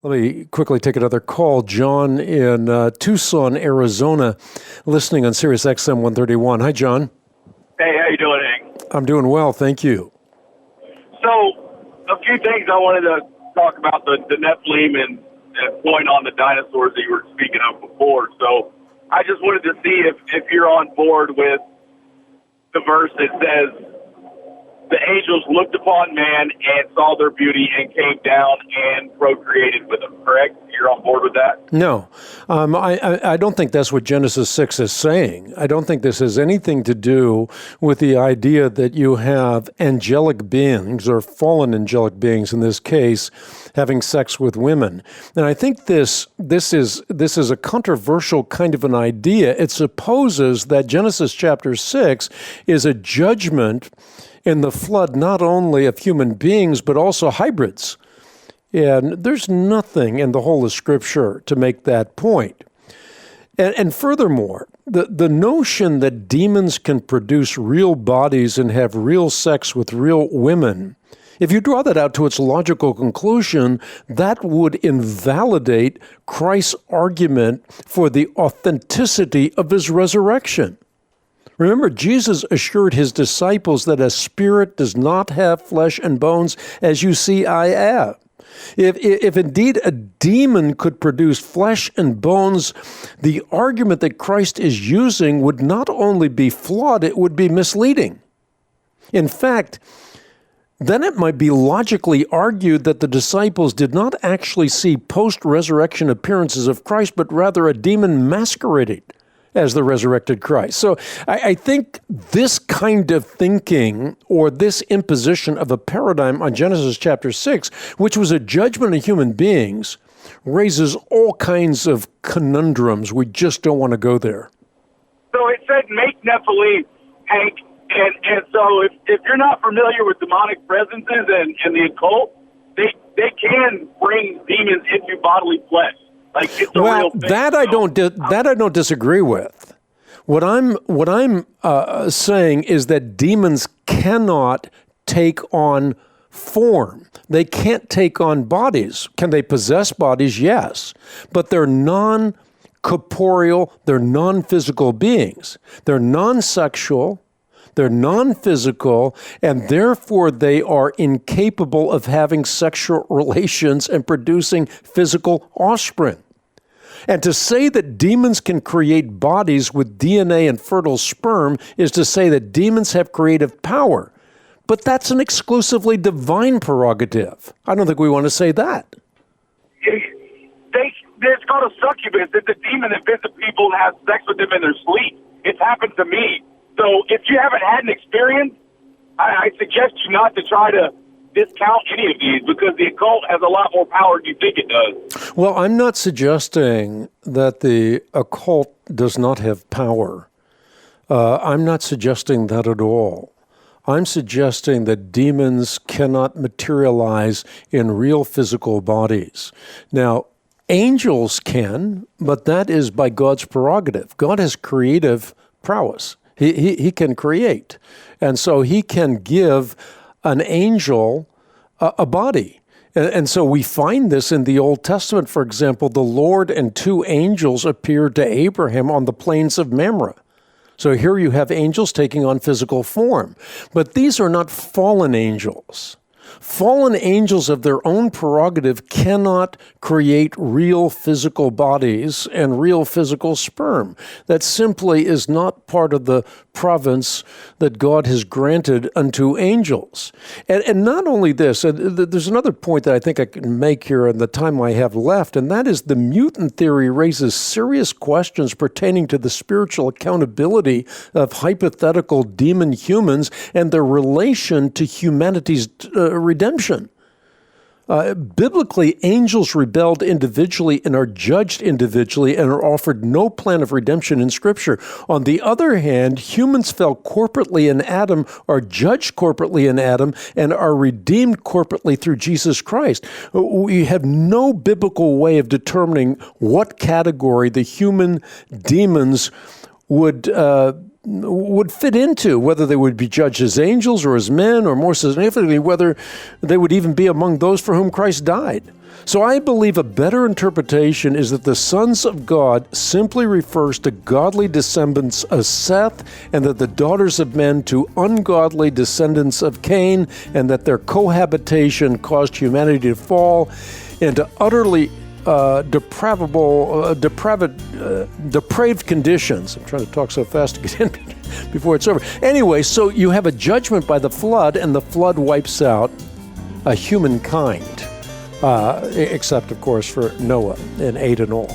Let me quickly take another call. John in Tucson, Arizona, listening on Sirius XM 131. Hi, John. Hey, how you doing, Hank? I'm doing well, thank you. So, a few things I wanted to talk about the Nephilim and point on the dinosaurs that you were speaking of before. So, I just wanted to see if you're on board with the verse that says, the angels looked upon man and saw their beauty and came down and procreated with them, correct? You're on board with that? No, I don't think that's what Genesis 6 is saying. I don't think this has anything to do with the idea that you have angelic beings, or fallen angelic beings in this case, having sex with women. And I think this is a controversial kind of an idea. It supposes that Genesis chapter 6 is a judgment in the flood not only of human beings, but also hybrids. And there's nothing in the whole of Scripture to make that point. And furthermore, the notion that demons can produce real bodies and have real sex with real women, if you draw that out to its logical conclusion, that would invalidate Christ's argument for the authenticity of his resurrection. Remember, Jesus assured his disciples that a spirit does not have flesh and bones, as you see I have. If indeed a demon could produce flesh and bones, the argument that Christ is using would not only be flawed, it would be misleading. In fact, then it might be logically argued that the disciples did not actually see post-resurrection appearances of Christ, but rather a demon masquerading as the resurrected Christ. So I think this kind of thinking, or this imposition of a paradigm on Genesis chapter 6, which was a judgment of human beings, raises all kinds of conundrums. We just don't want to go there. So it said make Nephilim, Hank, and so if you're not familiar with demonic presences and the occult, they can bring demons into bodily flesh. Like, it's a real thing. That I don't disagree with. What I'm saying is that demons cannot take on form. They can't take on bodies. Can they possess bodies? Yes, but they're non-corporeal. They're non-physical beings. They're non-sexual. They're non-physical, and therefore they are incapable of having sexual relations and producing physical offspring. And to say that demons can create bodies with DNA and fertile sperm is to say that demons have creative power. But that's an exclusively divine prerogative. I don't think we want to say that. It's called a succubus. It's a demon that visits people and has sex with them in their sleep. It's happened to me. So if you haven't had an experience, I suggest you not to try to discount any of these, because the occult has a lot more power than you think it does. Well, I'm not suggesting that the occult does not have power. I'm not suggesting that at all. I'm suggesting that demons cannot materialize in real physical bodies. Now, angels can, but that is by God's prerogative. God has creative prowess. He can create. And so he can give an angel a body. And so we find this in the Old Testament. For example, the Lord and two angels appeared to Abraham on the plains of Mamre. So here you have angels taking on physical form. But these are not fallen angels. Fallen angels of their own prerogative cannot create real physical bodies and real physical sperm. That simply is not part of the province that God has granted unto angels. And not only this, there's another point that I think I can make here in the time I have left, and that is the mutant theory raises serious questions pertaining to the spiritual accountability of hypothetical demon humans and their relation to humanity's redemption. Biblically, angels rebelled individually and are judged individually and are offered no plan of redemption in Scripture. On the other hand, humans fell corporately in Adam, are judged corporately in Adam, and are redeemed corporately through Jesus Christ. We have no biblical way of determining what category the human demons would fit into, whether they would be judged as angels or as men, or more significantly, whether they would even be among those for whom Christ died. So I believe a better interpretation is that the sons of God simply refers to godly descendants of Seth, and that the daughters of men to ungodly descendants of Cain, and that their cohabitation caused humanity to fall into utterly depraved conditions. I'm trying to talk so fast to get in before it's over. Anyway, so you have a judgment by the flood, and the flood wipes out a humankind. Except, of course, for Noah and 8 in all.